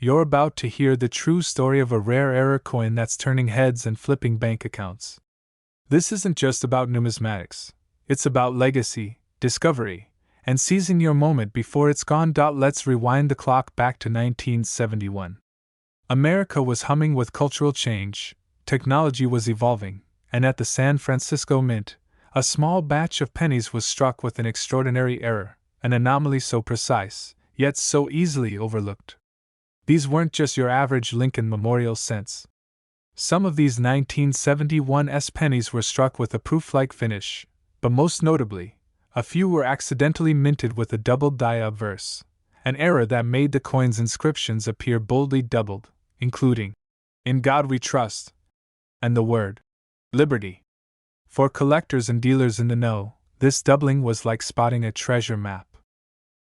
You're about to hear the true story of a rare error coin that's turning heads and flipping bank accounts. This isn't just about numismatics, it's about legacy, discovery, and seizing your moment before it's gone. Let's rewind the clock back to 1971. America was humming with cultural change, technology was evolving, and at the San Francisco Mint, a small batch of pennies was struck with an extraordinary error, an anomaly so precise, yet so easily overlooked. These weren't just your average Lincoln Memorial cents. Some of these 1971 pennies were struck with a proof-like finish, but most notably, a few were accidentally minted with a doubled die obverse, an error that made the coin's inscriptions appear boldly doubled, including, "In God We Trust," and the word, "Liberty." For collectors and dealers in the know, this doubling was like spotting a treasure map.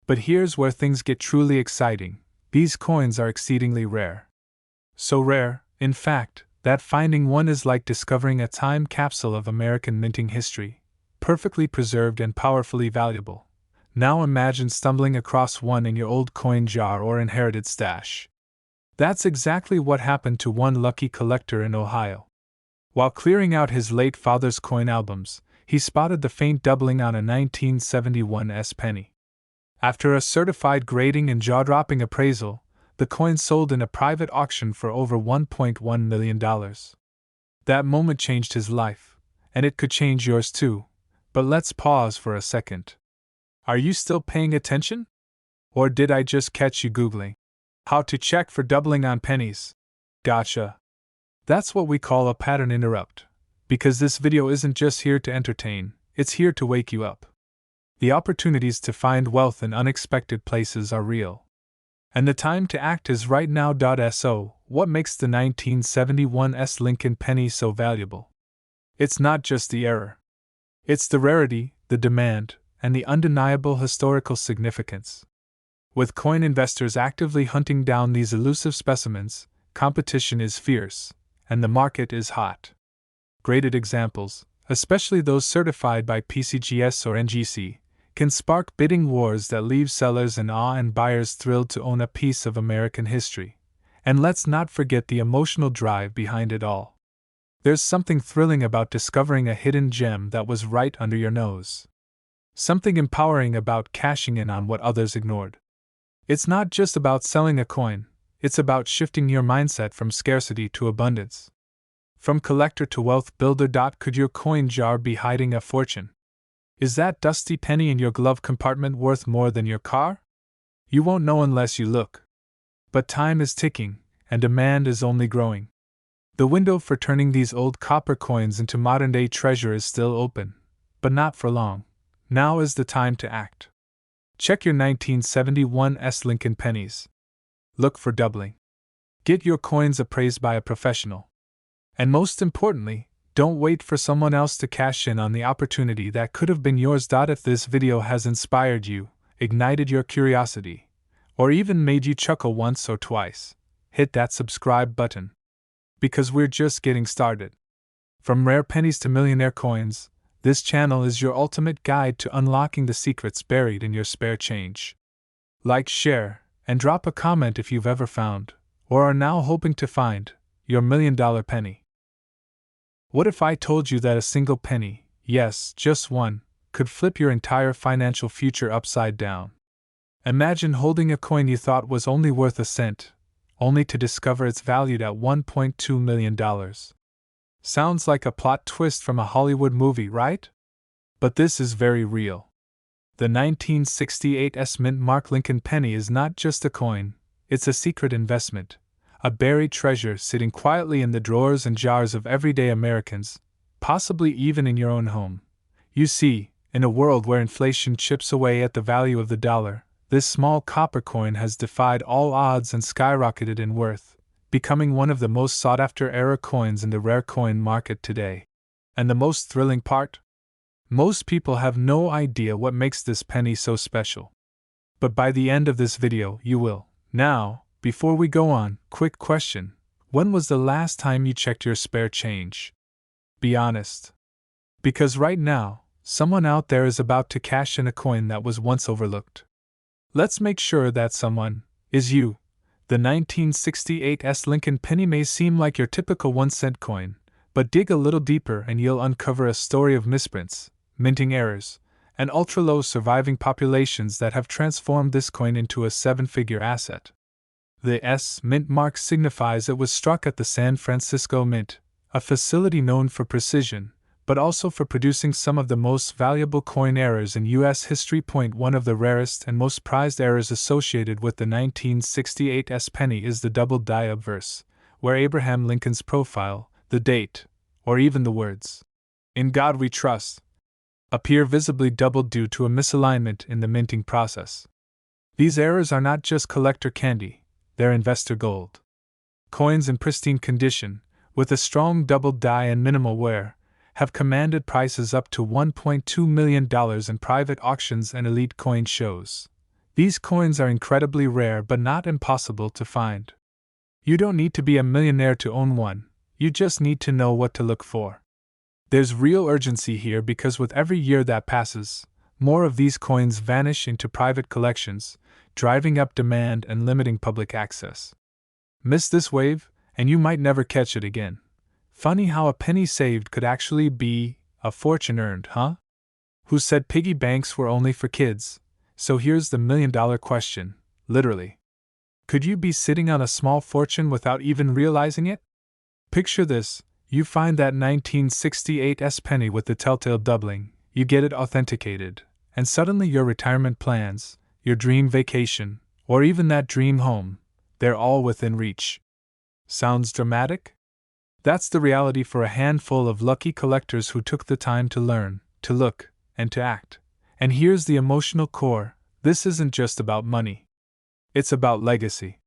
But here's where things get truly exciting. These coins are exceedingly rare. So rare, in fact, that finding one is like discovering a time capsule of American minting history, perfectly preserved and powerfully valuable. Now imagine stumbling across one in your old coin jar or inherited stash. That's exactly what happened to one lucky collector in Ohio. While clearing out his late father's coin albums, he spotted the faint doubling on a 1971 penny. After a certified grading and jaw-dropping appraisal, the coin sold in a private auction for over $1.1 million. That moment changed his life, and it could change yours too. But let's pause for a second. Are you still paying attention? Or did I just catch you Googling how to check for doubling on pennies? Gotcha. That's what we call a pattern interrupt, because this video isn't just here to entertain, it's here to wake you up. The opportunities to find wealth in unexpected places are real. And the time to act is right now. So, what makes the 1971 Lincoln penny so valuable? It's not just the error. It's the rarity, the demand, and the undeniable historical significance. With coin investors actively hunting down these elusive specimens, competition is fierce, and the market is hot. Graded examples, especially those certified by PCGS or NGC, can spark bidding wars that leave sellers in awe and buyers thrilled to own a piece of American history. And let's not forget the emotional drive behind it all. There's something thrilling about discovering a hidden gem that was right under your nose. Something empowering about cashing in on what others ignored. It's not just about selling a coin, it's about shifting your mindset from scarcity to abundance. From collector to wealth builder. Could your coin jar be hiding a fortune? Is that dusty penny in your glove compartment worth more than your car? You won't know unless you look. But time is ticking, and demand is only growing. The window for turning these old copper coins into modern-day treasure is still open, but not for long. Now is the time to act. Check your 1971 Lincoln pennies. Look for doubling. Get your coins appraised by a professional. And most importantly, don't wait for someone else to cash in on the opportunity that could have been yours. If this video has inspired you, ignited your curiosity, or even made you chuckle once or twice, hit that subscribe button. Because we're just getting started. From rare pennies to millionaire coins, this channel is your ultimate guide to unlocking the secrets buried in your spare change. Like, share, and drop a comment if you've ever found, or are now hoping to find, your $1 million penny. What if I told you that a single penny, yes, just one, could flip your entire financial future upside down? Imagine holding a coin you thought was only worth a cent, only to discover it's valued at $1.2 million. Sounds like a plot twist from a Hollywood movie, right? But this is very real. The 1968 Mint Mark Lincoln penny is not just a coin, it's a secret investment. A buried treasure sitting quietly in the drawers and jars of everyday Americans, possibly even in your own home. You see, in a world where inflation chips away at the value of the dollar, this small copper coin has defied all odds and skyrocketed in worth, becoming one of the most sought-after error coins in the rare coin market today. And the most thrilling part? Most people have no idea what makes this penny so special. But by the end of this video, you will. Now, before we go on, quick question. When was the last time you checked your spare change? Be honest. Because right now, someone out there is about to cash in a coin that was once overlooked. Let's make sure that someone is you. The 1968 Lincoln penny may seem like your typical 1-cent coin, but dig a little deeper and you'll uncover a story of misprints, minting errors, and ultra-low surviving populations that have transformed this coin into a 7-figure asset. The S mint mark signifies it was struck at the San Francisco Mint, a facility known for precision, but also for producing some of the most valuable coin errors in U.S. history. One of the rarest and most prized errors associated with the 1968 penny is the double die obverse, where Abraham Lincoln's profile, the date, or even the words, "In God We Trust," appear visibly doubled due to a misalignment in the minting process. These errors are not just collector candy, they're investor gold. Coins in pristine condition, with a strong double die and minimal wear, have commanded prices up to $1.2 million in private auctions and elite coin shows. These coins are incredibly rare but not impossible to find. You don't need to be a millionaire to own one, you just need to know what to look for. There's real urgency here because with every year that passes, more of these coins vanish into private collections, driving up demand and limiting public access. Miss this wave, and you might never catch it again. Funny how a penny saved could actually be a fortune earned, huh? Who said piggy banks were only for kids? So here's the million-dollar question, literally. Could you be sitting on a small fortune without even realizing it? Picture this. You find that 1968 penny with the telltale doubling, you get it authenticated, and suddenly your retirement plans, your dream vacation, or even that dream home, they're all within reach. Sounds dramatic? That's the reality for a handful of lucky collectors who took the time to learn, to look, and to act. And here's the emotional core: this isn't just about money. It's about legacy.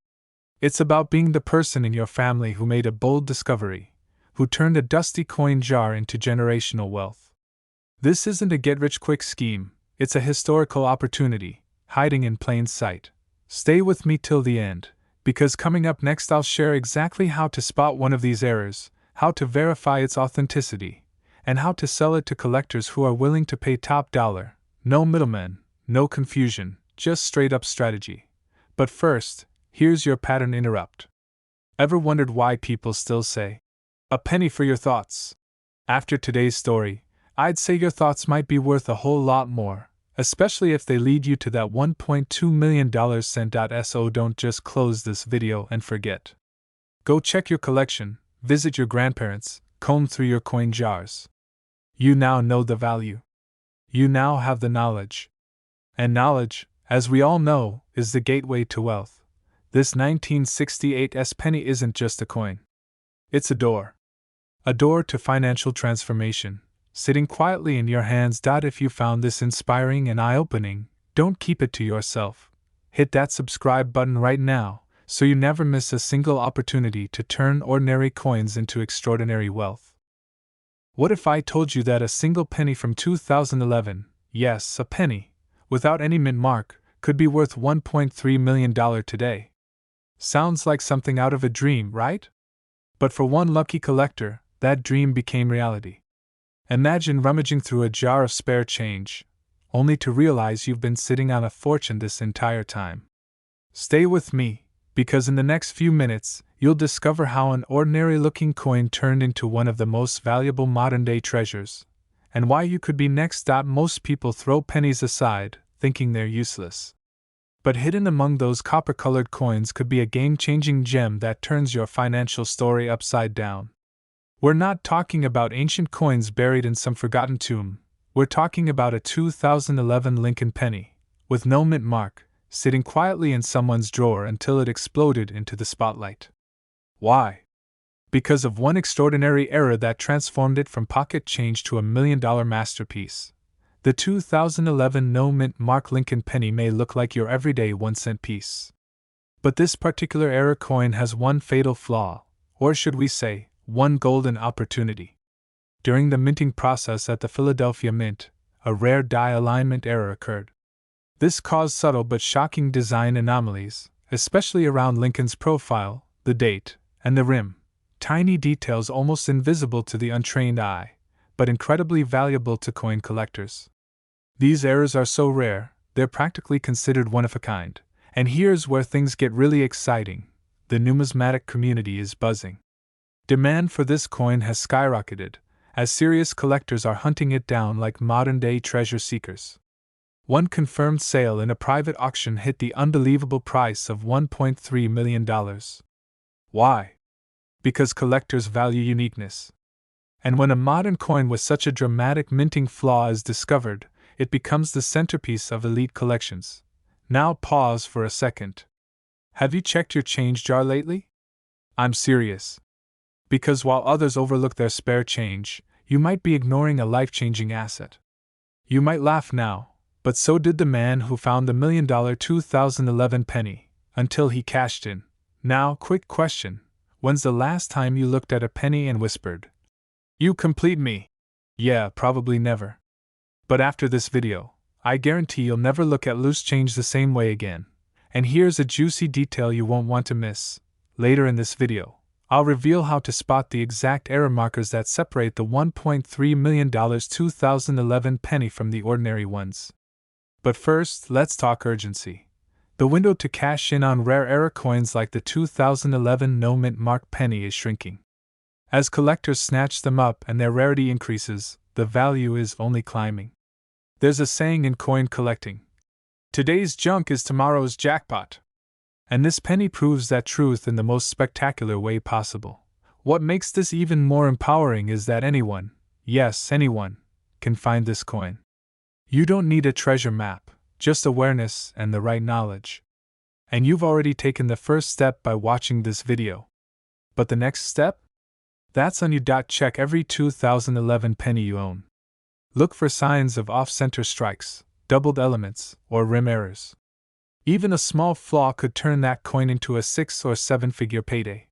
It's about being the person in your family who made a bold discovery, who turned a dusty coin jar into generational wealth. This isn't a get-rich-quick scheme, it's a historical opportunity, hiding in plain sight. Stay with me till the end, because coming up next I'll share exactly how to spot one of these errors, how to verify its authenticity, and how to sell it to collectors who are willing to pay top dollar. No middlemen, no confusion, just straight-up strategy. But first, here's your pattern interrupt. Ever wondered why people still say, "A penny for your thoughts"? After today's story, I'd say your thoughts might be worth a whole lot more, especially if they lead you to that $1.2 million cent. So don't just close this video and forget. Go check your collection, visit your grandparents, comb through your coin jars. You now know the value. You now have the knowledge. And knowledge, as we all know, is the gateway to wealth. This 1968 penny isn't just a coin. It's a door. A door to financial transformation, sitting quietly in your hands. If you found this inspiring and eye-opening, don't keep it to yourself. Hit that subscribe button right now, so you never miss a single opportunity to turn ordinary coins into extraordinary wealth. What if I told you that a single penny from 2011, yes, a penny, without any mint mark, could be worth $1.3 million today? Sounds like something out of a dream, right? But for one lucky collector, that dream became reality. Imagine rummaging through a jar of spare change, only to realize you've been sitting on a fortune this entire time. Stay with me, because in the next few minutes, you'll discover how an ordinary-looking coin turned into one of the most valuable modern-day treasures, and why you could be next. Most people throw pennies aside, thinking they're useless. But hidden among those copper-colored coins could be a game-changing gem that turns your financial story upside down. We're not talking about ancient coins buried in some forgotten tomb. We're talking about a 2011 Lincoln penny, with no mint mark, sitting quietly in someone's drawer until it exploded into the spotlight. Why? Because of one extraordinary error that transformed it from pocket change to a $1 million masterpiece. The 2011 no mint mark Lincoln penny may look like your everyday 1-cent piece. But this particular error coin has one fatal flaw, or should we say, one golden opportunity. During the minting process at the Philadelphia Mint, a rare die alignment error occurred. This caused subtle but shocking design anomalies, especially around Lincoln's profile, the date, and the rim. Tiny details almost invisible to the untrained eye, but incredibly valuable to coin collectors. These errors are so rare, they're practically considered one of a kind. And here's where things get really exciting. the numismatic community is buzzing. Demand for this coin has skyrocketed, as serious collectors are hunting it down like modern-day treasure seekers. One confirmed sale in a private auction hit the unbelievable price of $1.3 million. Why? Because collectors value uniqueness. And when a modern coin with such a dramatic minting flaw is discovered, it becomes the centerpiece of elite collections. Now pause for a second. Have you checked your change jar lately? I'm serious. Because while others overlook their spare change, you might be ignoring a life-changing asset. You might laugh now, but so did the man who found the $1 million 2011 penny, until he cashed in. Now, quick question. When's the last time you looked at a penny and whispered, "You complete me"? Yeah, probably never. But after this video, I guarantee you'll never look at loose change the same way again. And here's a juicy detail you won't want to miss. Later in this video, I'll reveal how to spot the exact error markers that separate the $1.3 million 2011 penny from the ordinary ones. But first, let's talk urgency. The window to cash in on rare error coins like the 2011 no mint mark penny is shrinking. As collectors snatch them up and their rarity increases, the value is only climbing. There's a saying in coin collecting: today's junk is tomorrow's jackpot. And this penny proves that truth in the most spectacular way possible. What makes this even more empowering is that anyone, yes, anyone, can find this coin. You don't need a treasure map, just awareness and the right knowledge. And you've already taken the first step by watching this video. But the next step? That's on you. Check every 2011 penny you own. Look for signs of off-center strikes, doubled elements, or rim errors. Even a small flaw could turn that coin into a 6- or 7-figure payday.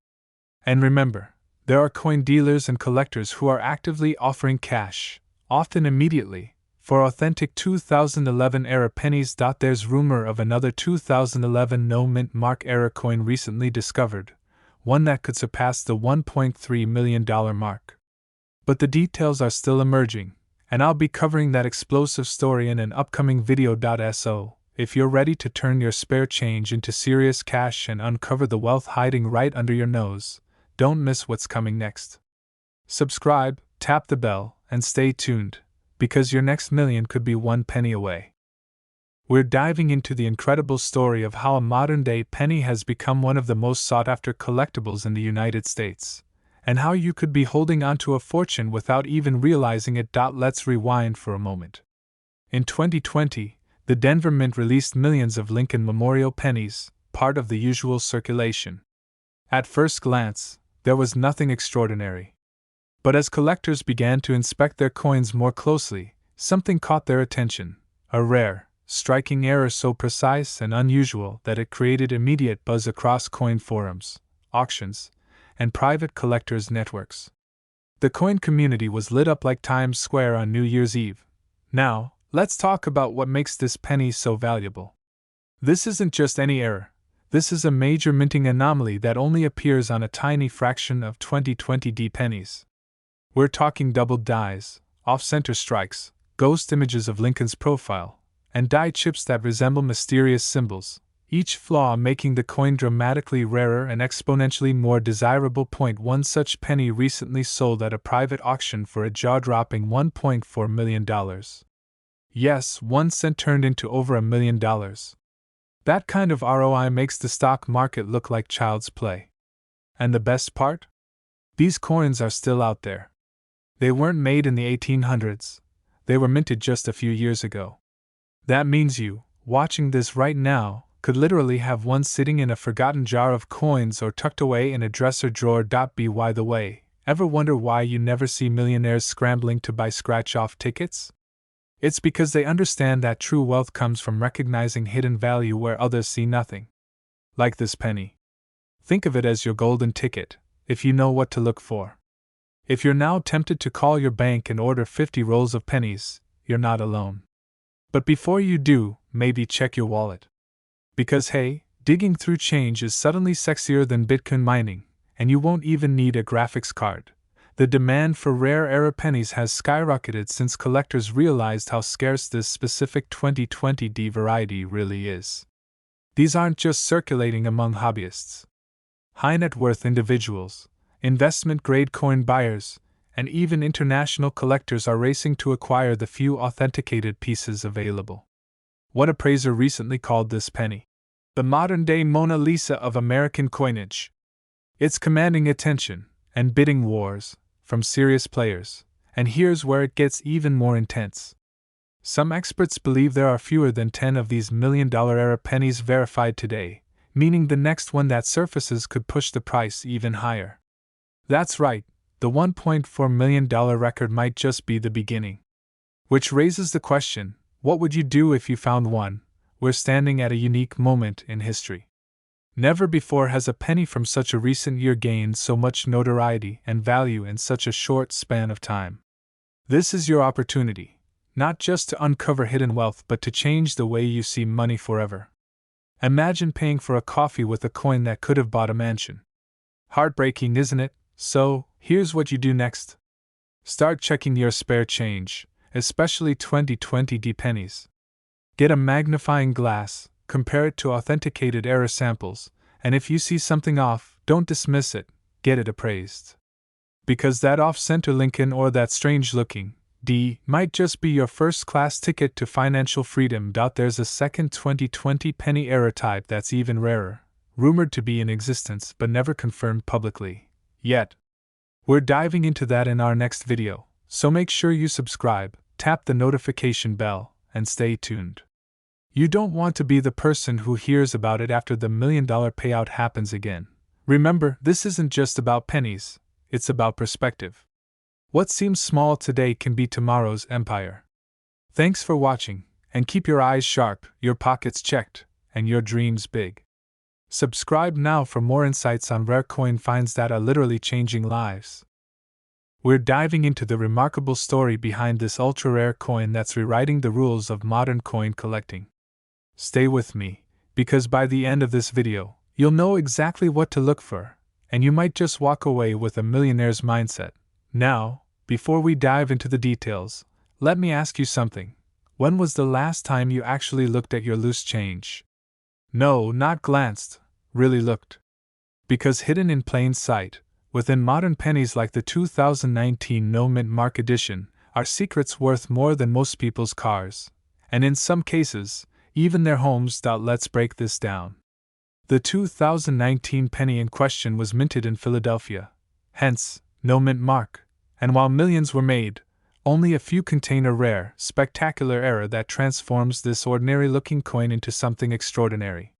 And remember, there are coin dealers and collectors who are actively offering cash, often immediately, for authentic 2011 era pennies. There's rumor of another 2011 no mint mark era coin recently discovered, one that could surpass the $1.3 million mark. But the details are still emerging, and I'll be covering that explosive story in an upcoming video. So, if you're ready to turn your spare change into serious cash and uncover the wealth hiding right under your nose, don't miss what's coming next. Subscribe, tap the bell, and stay tuned, because your next million could be one penny away. We're diving into the incredible story of how a modern-day penny has become one of the most sought-after collectibles in the United States, and how you could be holding onto a fortune without even realizing it. Let's rewind for a moment. In 2020, the Denver Mint released millions of Lincoln Memorial pennies, part of the usual circulation. At first glance, there was nothing extraordinary. But as collectors began to inspect their coins more closely, something caught their attention: a rare, striking error so precise and unusual that it created immediate buzz across coin forums, auctions, and private collectors' networks. The coin community was lit up like Times Square on New Year's Eve. Now, let's talk about what makes this penny so valuable. This isn't just any error. This is a major minting anomaly that only appears on a tiny fraction of 2020 pennies. We're talking doubled dies, off-center strikes, ghost images of Lincoln's profile, and die chips that resemble mysterious symbols, each flaw making the coin dramatically rarer and exponentially more desirable. One such penny recently sold at a private auction for a jaw-dropping $1.4 million. Yes, 1 cent turned into over $1 million. That kind of ROI makes the stock market look like child's play. And the best part? These coins are still out there. They weren't made in the 1800s. They were minted just a few years ago. That means you, watching this right now, could literally have one sitting in a forgotten jar of coins or tucked away in a dresser drawer. By the way, ever wonder why you never see millionaires scrambling to buy scratch-off tickets? It's because they understand that true wealth comes from recognizing hidden value where others see nothing. Like this penny. Think of it as your golden ticket, if you know what to look for. If you're now tempted to call your bank and order 50 rolls of pennies, you're not alone. But before you do, maybe check your wallet. Because hey, digging through change is suddenly sexier than Bitcoin mining, and you won't even need a graphics card. The demand for rare era pennies has skyrocketed since collectors realized how scarce this specific 2020 variety really is. These aren't just circulating among hobbyists. High net worth individuals, investment grade coin buyers, and even international collectors are racing to acquire the few authenticated pieces available. One appraiser recently called this penny the modern day Mona Lisa of American coinage. It's commanding attention and bidding wars from serious players, and here's where it gets even more intense. Some experts believe there are fewer than 10 of these million-dollar era pennies verified today, meaning the next one that surfaces could push the price even higher. That's right, the $1.4 million record might just be the beginning. Which raises the question, what would you do if you found one? We're standing at a unique moment in history. Never before has a penny from such a recent year gained so much notoriety and value in such a short span of time. This is your opportunity, not just to uncover hidden wealth but to change the way you see money forever. Imagine paying for a coffee with a coin that could have bought a mansion. Heartbreaking, isn't it? So, here's what you do next. Start checking your spare change, especially 2020 pennies. Get a magnifying glass, compare it to authenticated error samples, and if you see something off, don't dismiss it, get it appraised. Because that off-center Lincoln or that strange-looking D might just be your first-class ticket to financial freedom. There's a second 2020 penny error type that's even rarer, rumored to be in existence but never confirmed publicly yet. We're diving into that in our next video, so make sure you subscribe, tap the notification bell, and stay tuned. You don't want to be the person who hears about it after the $1 million payout happens again. Remember, this isn't just about pennies, it's about perspective. What seems small today can be tomorrow's empire. Thanks for watching, and keep your eyes sharp, your pockets checked, and your dreams big. Subscribe now for more insights on rare coin finds that are literally changing lives. We're diving into the remarkable story behind this ultra-rare coin that's rewriting the rules of modern coin collecting. Stay with me, because by the end of this video, you'll know exactly what to look for, and you might just walk away with a millionaire's mindset. Now, before we dive into the details, let me ask you something. When was the last time you actually looked at your loose change? No, not glanced, really looked. Because hidden in plain sight, within modern pennies like the 2019 No Mint Mark Edition, are secrets worth more than most people's cars, and in some cases, even their homes. Let's break this down. The 2019 penny in question was minted in Philadelphia, hence, No Mint Mark, and while millions were made, only a few contain a rare, spectacular error that transforms this ordinary-looking coin into something extraordinary.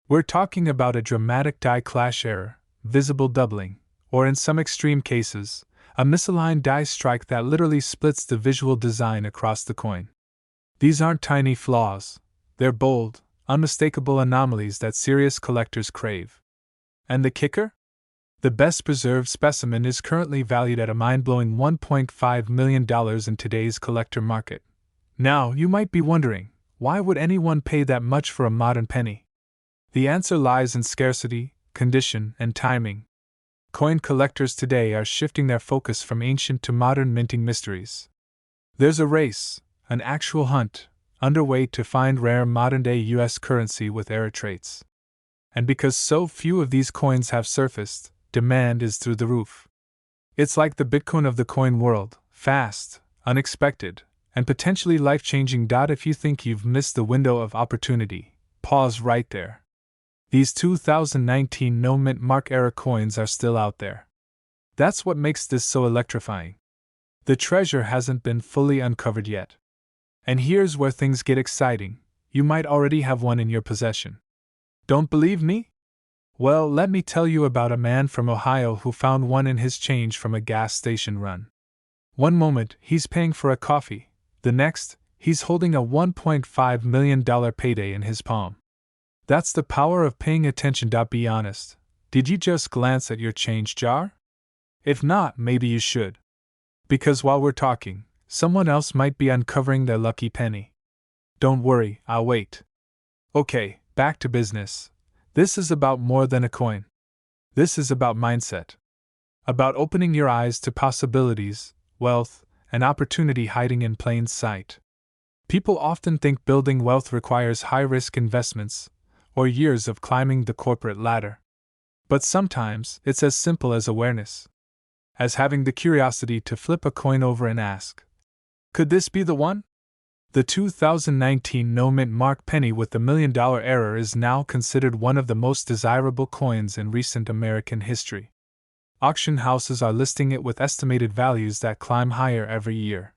We're talking about a dramatic die clash error, visible doubling, or in some extreme cases, a misaligned die strike that literally splits the visual design across the coin. These aren't tiny flaws, they're bold, unmistakable anomalies that serious collectors crave. And the kicker? The best preserved specimen is currently valued at a mind-blowing $1.5 million in today's collector market. Now, you might be wondering, why would anyone pay that much for a modern penny? The answer lies in scarcity, condition, and timing. Coin collectors today are shifting their focus from ancient to modern minting mysteries. There's a race, an actual hunt, underway to find rare modern-day US currency with error traits. And because so few of these coins have surfaced, demand is through the roof. It's like the Bitcoin of the coin world, fast, unexpected, and potentially life-changing. If you think you've missed the window of opportunity, pause right there. These 2019 No Mint Mark era coins are still out there. That's what makes this so electrifying. The treasure hasn't been fully uncovered yet. And here's where things get exciting. You might already have one in your possession. Don't believe me? Well, let me tell you about a man from Ohio who found one in his change from a gas station run. One moment, he's paying for a coffee. The next, he's holding a $1.5 million payday in his palm. That's the power of paying attention. Be honest. Did you just glance at your change jar? If not, maybe you should. Because while we're talking, someone else might be uncovering their lucky penny. Don't worry, I'll wait. Okay, back to business. This is about more than a coin. This is about mindset. About opening your eyes to possibilities, wealth, and opportunity hiding in plain sight. People often think building wealth requires high-risk investments, or years of climbing the corporate ladder. But sometimes it's as simple as awareness, as having the curiosity to flip a coin over and ask, could this be the one? The 2019 no-mint mark penny with the $1 million error is now considered one of the most desirable coins in recent American history. Auction houses are listing it with estimated values that climb higher every year.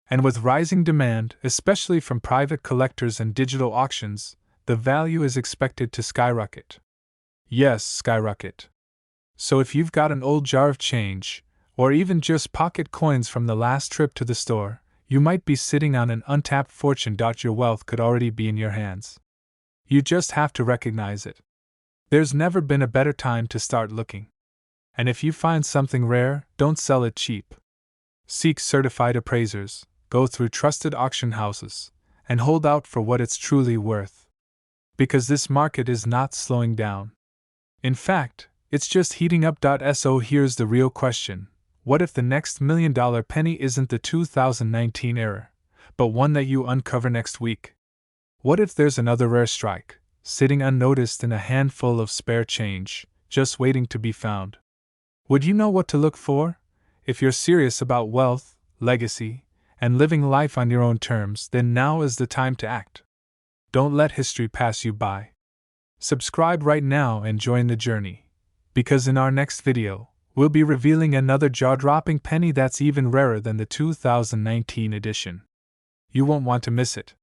And with rising demand, especially from private collectors and digital auctions, the value is expected to skyrocket. Yes, skyrocket. So if you've got an old jar of change, or even just pocket coins from the last trip to the store, you might be sitting on an untapped fortune. Your wealth could already be in your hands. You just have to recognize it. There's never been a better time to start looking. And if you find something rare, don't sell it cheap. Seek certified appraisers, go through trusted auction houses, and hold out for what it's truly worth. Because this market is not slowing down. In fact, it's just heating up. So here's the real question. What if the next $1 million penny isn't the 2019 error, but one that you uncover next week? What if there's another rare strike, sitting unnoticed in a handful of spare change, just waiting to be found? Would you know what to look for? If you're serious about wealth, legacy, and living life on your own terms, then now is the time to act. Don't let history pass you by. Subscribe right now and join the journey, because in our next video, we'll be revealing another jaw-dropping penny that's even rarer than the 2019 edition. You won't want to miss it.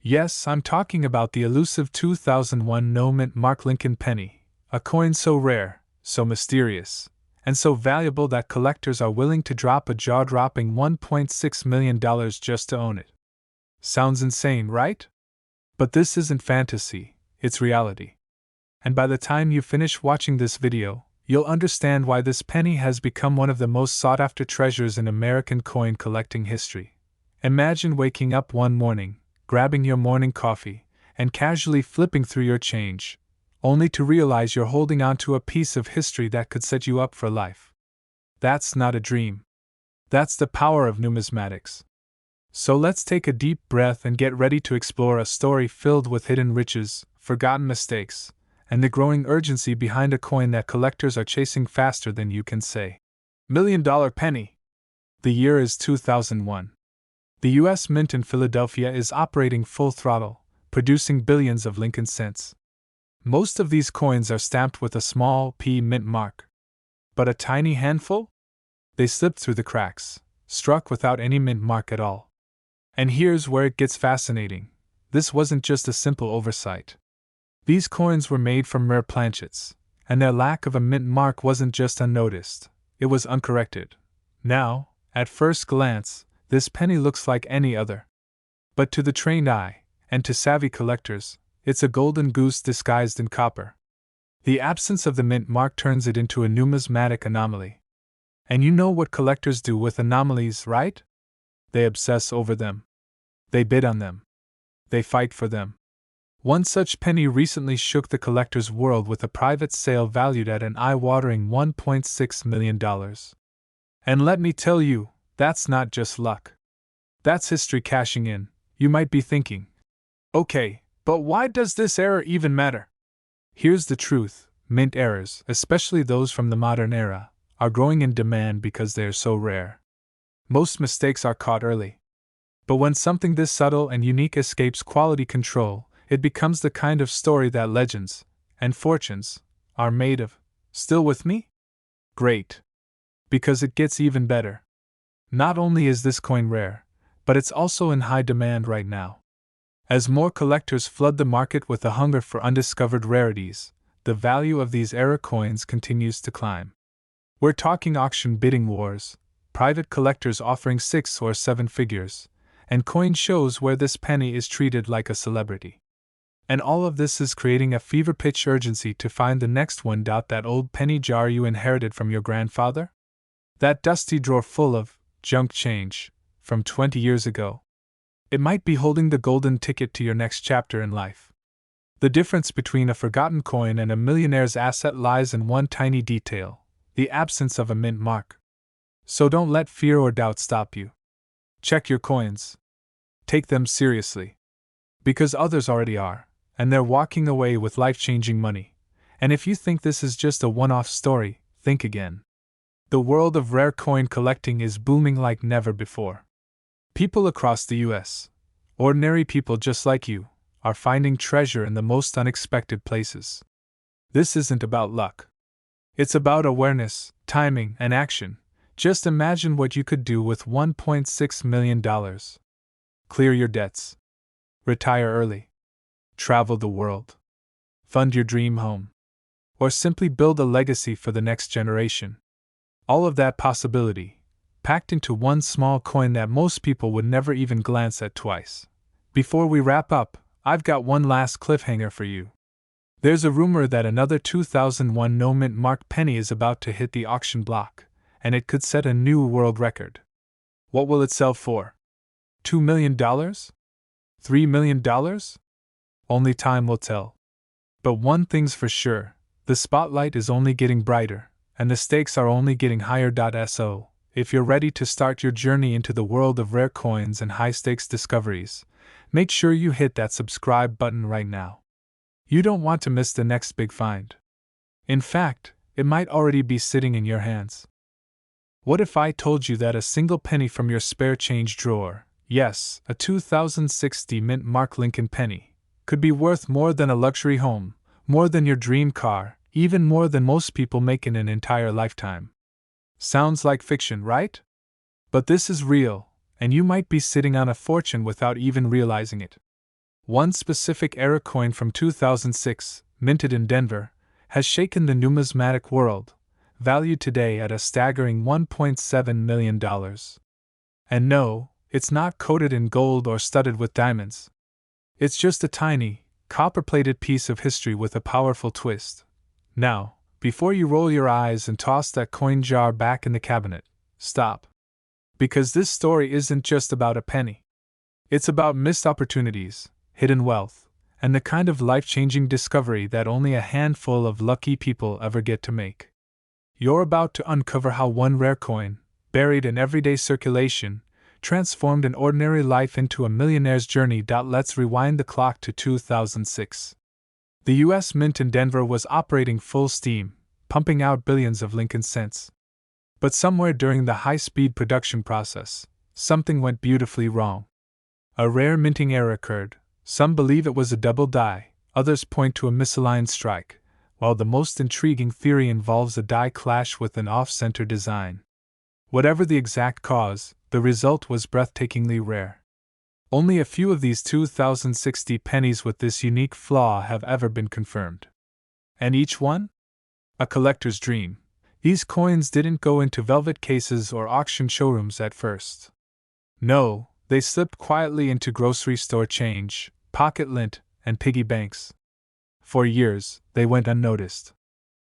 Yes, I'm talking about the elusive 2001 no-mint mark Lincoln penny, a coin so rare, so mysterious, and so valuable that collectors are willing to drop a jaw-dropping $1.6 million just to own it. Sounds insane, right? But this isn't fantasy, it's reality. And by the time you finish watching this video, you'll understand why this penny has become one of the most sought-after treasures in American coin collecting history. Imagine waking up one morning, grabbing your morning coffee, and casually flipping through your change, only to realize you're holding on to a piece of history that could set you up for life. That's not a dream. That's the power of numismatics. So let's take a deep breath and get ready to explore a story filled with hidden riches, forgotten mistakes, and the growing urgency behind a coin that collectors are chasing faster than you can say. $1 million penny. The year is 2001. The U.S. Mint in Philadelphia is operating full throttle, producing billions of Lincoln cents. Most of these coins are stamped with a small P mint mark. But a tiny handful? They slipped through the cracks, struck without any mint mark at all. And here's where it gets fascinating. This wasn't just a simple oversight. These coins were made from rare planchets, and their lack of a mint mark wasn't just unnoticed, it was uncorrected. Now, at first glance, this penny looks like any other. But to the trained eye, and to savvy collectors, it's a golden goose disguised in copper. The absence of the mint mark turns it into a numismatic anomaly. And you know what collectors do with anomalies, right? They obsess over them. They bid on them. They fight for them. One such penny recently shook the collector's world with a private sale valued at an eye-watering $1.6 million. And let me tell you, that's not just luck. That's history cashing in. You might be thinking, okay, but why does this error even matter? Here's the truth. Mint errors, especially those from the modern era, are growing in demand because they are so rare. Most mistakes are caught early. But when something this subtle and unique escapes quality control, it becomes the kind of story that legends and fortunes are made of. Still with me? Great. Because it gets even better. Not only is this coin rare, but it's also in high demand right now. As more collectors flood the market with a hunger for undiscovered rarities, the value of these era coins continues to climb. We're talking auction bidding wars, private collectors offering 6 or 7 figures, and coin shows where this penny is treated like a celebrity. And all of this is creating a fever-pitch urgency to find the next one. That old penny jar you inherited from your grandfather? That dusty drawer full of junk change from 20 years ago? It might be holding the golden ticket to your next chapter in life. The difference between a forgotten coin and a millionaire's asset lies in one tiny detail: the absence of a mint mark. So don't let fear or doubt stop you. Check your coins. Take them seriously. Because others already are, and they're walking away with life-changing money. And if you think this is just a one-off story, think again. The world of rare coin collecting is booming like never before. People across the US, ordinary people just like you, are finding treasure in the most unexpected places. This isn't about luck. It's about awareness, timing, and action. Just imagine what you could do with $1.6 million. Clear your debts. Retire early. Travel the world. Fund your dream home. Or simply build a legacy for the next generation. All of that possibility, packed into one small coin that most people would never even glance at twice. Before we wrap up, I've got one last cliffhanger for you. There's a rumor that another 2001 no-mint mark penny is about to hit the auction block, and it could set a new world record. What will it sell for? $2 million? $3 million? Only time will tell. But one thing's for sure, the spotlight is only getting brighter, and the stakes are only getting higher. So, if you're ready to start your journey into the world of rare coins and high-stakes discoveries, make sure you hit that subscribe button right now. You don't want to miss the next big find. In fact, it might already be sitting in your hands. What if I told you that a single penny from your spare change drawer, yes, a 2060 mint mark Lincoln penny, could be worth more than a luxury home, more than your dream car, even more than most people make in an entire lifetime? Sounds like fiction, right? But this is real, and you might be sitting on a fortune without even realizing it. One specific era coin from 2006, minted in Denver, has shaken the numismatic world, valued today at a staggering $1.7 million. And no, it's not coated in gold or studded with diamonds. It's just a tiny, copper-plated piece of history with a powerful twist. Now, before you roll your eyes and toss that coin jar back in the cabinet, stop. Because this story isn't just about a penny. It's about missed opportunities, hidden wealth, and the kind of life-changing discovery that only a handful of lucky people ever get to make. You're about to uncover how one rare coin, buried in everyday circulation, transformed an ordinary life into a millionaire's journey. Let's rewind the clock to 2006. The U.S. Mint in Denver was operating full steam, pumping out billions of Lincoln cents. But somewhere during the high-speed production process, something went beautifully wrong. A rare minting error occurred. Some believe it was a double die, others point to a misaligned strike, while the most intriguing theory involves a die clash with an off-center design. Whatever the exact cause, the result was breathtakingly rare. Only a few of these 2060 pennies with this unique flaw have ever been confirmed. And each one? A collector's dream. These coins didn't go into velvet cases or auction showrooms at first. No, they slipped quietly into grocery store change, pocket lint, and piggy banks. For years, they went unnoticed.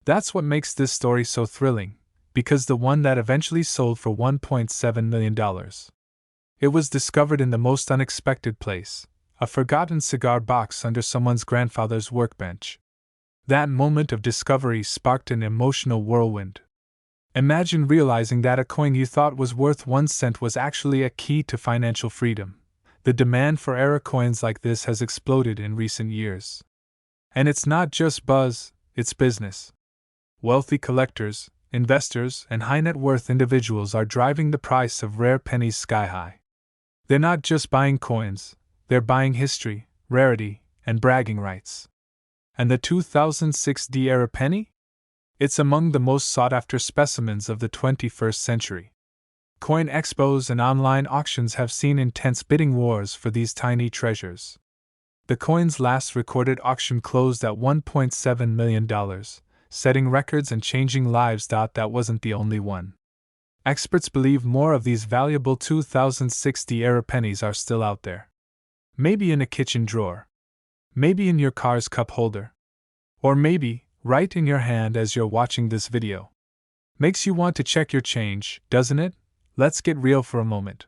That's what makes this story so thrilling, because the one that eventually sold for $1.7 million. It was discovered in the most unexpected place, a forgotten cigar box under someone's grandfather's workbench. That moment of discovery sparked an emotional whirlwind. Imagine realizing that a coin you thought was worth 1 cent was actually a key to financial freedom. The demand for era coins like this has exploded in recent years. And it's not just buzz, it's business. Wealthy collectors, investors, and high net worth individuals are driving the price of rare pennies sky high. They're not just buying coins, they're buying history, rarity, and bragging rights. And the 2006 era penny? It's among the most sought-after specimens of the 21st century. Coin expos and online auctions have seen intense bidding wars for these tiny treasures. The coin's last recorded auction closed at $1.7 million, setting records and changing lives. That wasn't the only one. Experts believe more of these valuable 2060 era pennies are still out there. Maybe in a kitchen drawer. Maybe in your car's cup holder. Or maybe right in your hand as you're watching this video. Makes you want to check your change, doesn't it? Let's get real for a moment.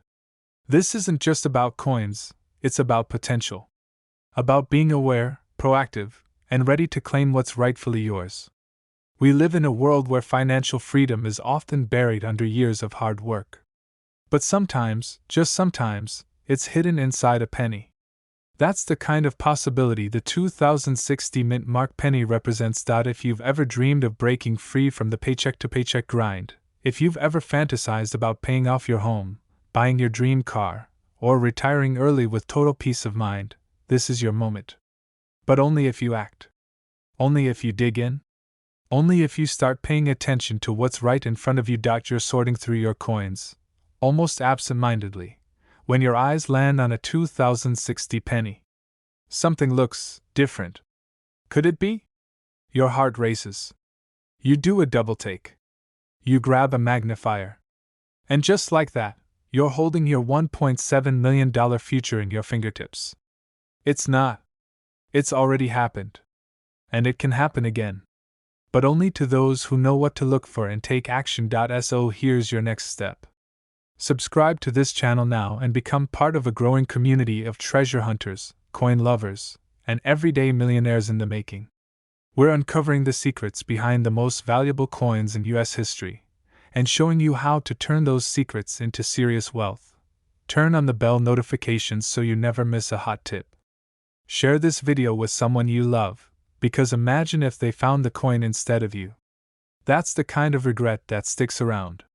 This isn't just about coins, it's about potential. About being aware, proactive, and ready to claim what's rightfully yours. We live in a world where financial freedom is often buried under years of hard work. But sometimes, just sometimes, it's hidden inside a penny. That's the kind of possibility the 2060 mint mark penny represents. If you've ever dreamed of breaking free from the paycheck-to-paycheck grind, if you've ever fantasized about paying off your home, buying your dream car, or retiring early with total peace of mind, this is your moment. But only if you act. Only if you dig in. Only if you start paying attention to what's right in front of you. You're sorting through your coins, almost absent-mindedly, when your eyes land on a 2060 penny. Something looks different. Could it be? Your heart races. You do a double take. You grab a magnifier. And just like that, you're holding your $1.7 million future in your fingertips. It's not. It's already happened. And it can happen again. But only to those who know what to look for and take action. So here's your next step. Subscribe to this channel now and become part of a growing community of treasure hunters, coin lovers, and everyday millionaires in the making. We're uncovering the secrets behind the most valuable coins in US history, and showing you how to turn those secrets into serious wealth. Turn on the bell notifications so you never miss a hot tip. Share this video with someone you love, because imagine if they found the coin instead of you. That's the kind of regret that sticks around.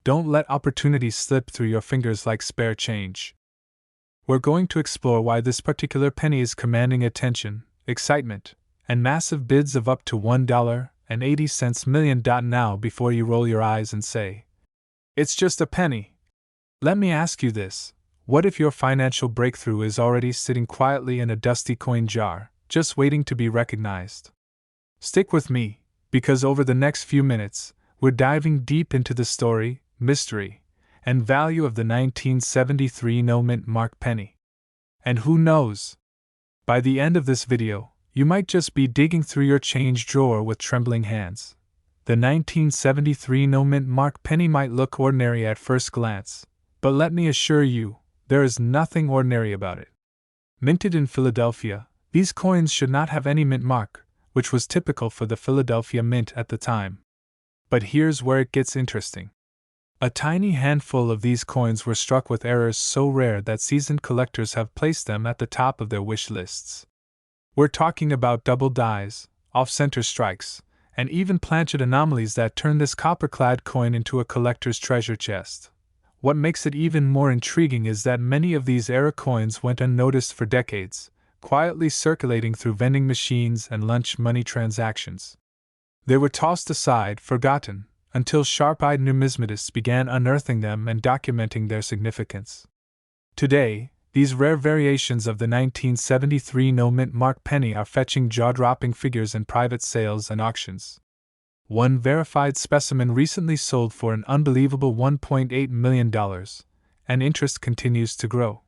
Don't let opportunities slip through your fingers like spare change. We're going to explore why this particular penny is commanding attention, excitement, and massive bids of up to $1.80 million. Now, before you roll your eyes and say, "It's just a penny," let me ask you this: what if your financial breakthrough is already sitting quietly in a dusty coin jar, just waiting to be recognized? Stick with me, because over the next few minutes, we're diving deep into the story, mystery, and value of the 1973 no-mint mark penny. And who knows? By the end of this video, you might just be digging through your change drawer with trembling hands. The 1973 no-mint mark penny might look ordinary at first glance, but let me assure you, there is nothing ordinary about it. Minted in Philadelphia, these coins should not have any mint mark, which was typical for the Philadelphia Mint at the time. But here's where it gets interesting. A tiny handful of these coins were struck with errors so rare that seasoned collectors have placed them at the top of their wish lists. We're talking about double dies, off-center strikes, and even planchet anomalies that turn this copper-clad coin into a collector's treasure chest. What makes it even more intriguing is that many of these era coins went unnoticed for decades, quietly circulating through vending machines and lunch money transactions. They were tossed aside, forgotten, until sharp-eyed numismatists began unearthing them and documenting their significance. Today, these rare variations of the 1973 no-mint mark penny are fetching jaw-dropping figures in private sales and auctions. One verified specimen recently sold for an unbelievable $1.8 million, and interest continues to grow.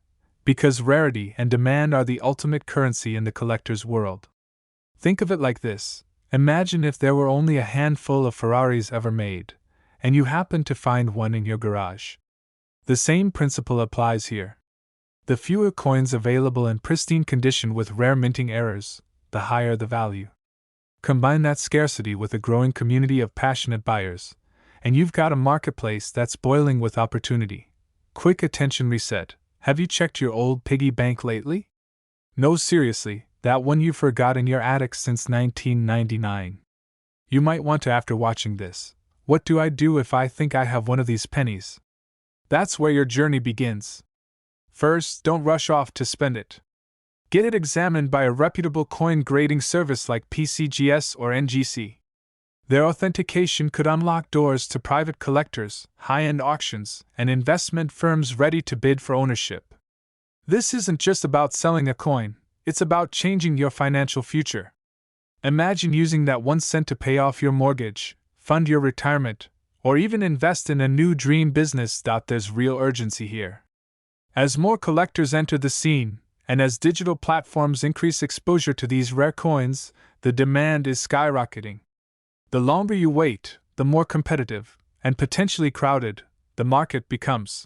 Because rarity and demand are the ultimate currency in the collector's world. Think of it like this: imagine if there were only a handful of Ferraris ever made, and you happened to find one in your garage. The same principle applies here. The fewer coins available in pristine condition with rare minting errors, the higher the value. Combine that scarcity with a growing community of passionate buyers, and you've got a marketplace that's boiling with opportunity. Quick attention reset: have you checked your old piggy bank lately? No, seriously, that one you forgot in your attic since 1999. You might want to after watching this. What do I do if I think I have one of these pennies? That's where your journey begins. First, don't rush off to spend it. Get it examined by a reputable coin grading service like PCGS or NGC. Their authentication could unlock doors to private collectors, high-end auctions, and investment firms ready to bid for ownership. This isn't just about selling a coin, it's about changing your financial future. Imagine using that 1 cent to pay off your mortgage, fund your retirement, or even invest in a new dream business. There's real urgency here. As more collectors enter the scene, and as digital platforms increase exposure to these rare coins, the demand is skyrocketing. The longer you wait, the more competitive, and potentially crowded, the market becomes.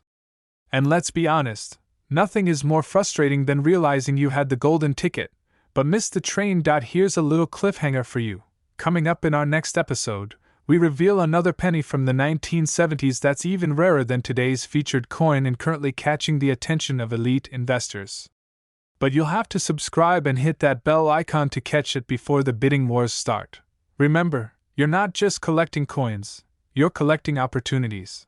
And let's be honest, nothing is more frustrating than realizing you had the golden ticket, but missed the train. Here's a little cliffhanger for you. Coming up in our next episode, we reveal another penny from the 1970s that's even rarer than today's featured coin and currently catching the attention of elite investors. But you'll have to subscribe and hit that bell icon to catch it before the bidding wars start. Remember, you're not just collecting coins, you're collecting opportunities.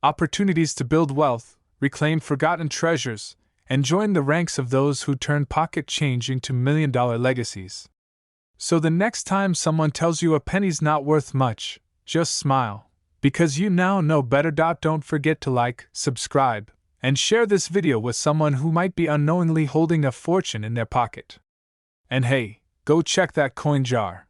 Opportunities to build wealth, reclaim forgotten treasures, and join the ranks of those who turn pocket change into million-dollar legacies. So the next time someone tells you a penny's not worth much, just smile, because you now know better. Don't forget to like, subscribe, and share this video with someone who might be unknowingly holding a fortune in their pocket. And hey, go check that coin jar.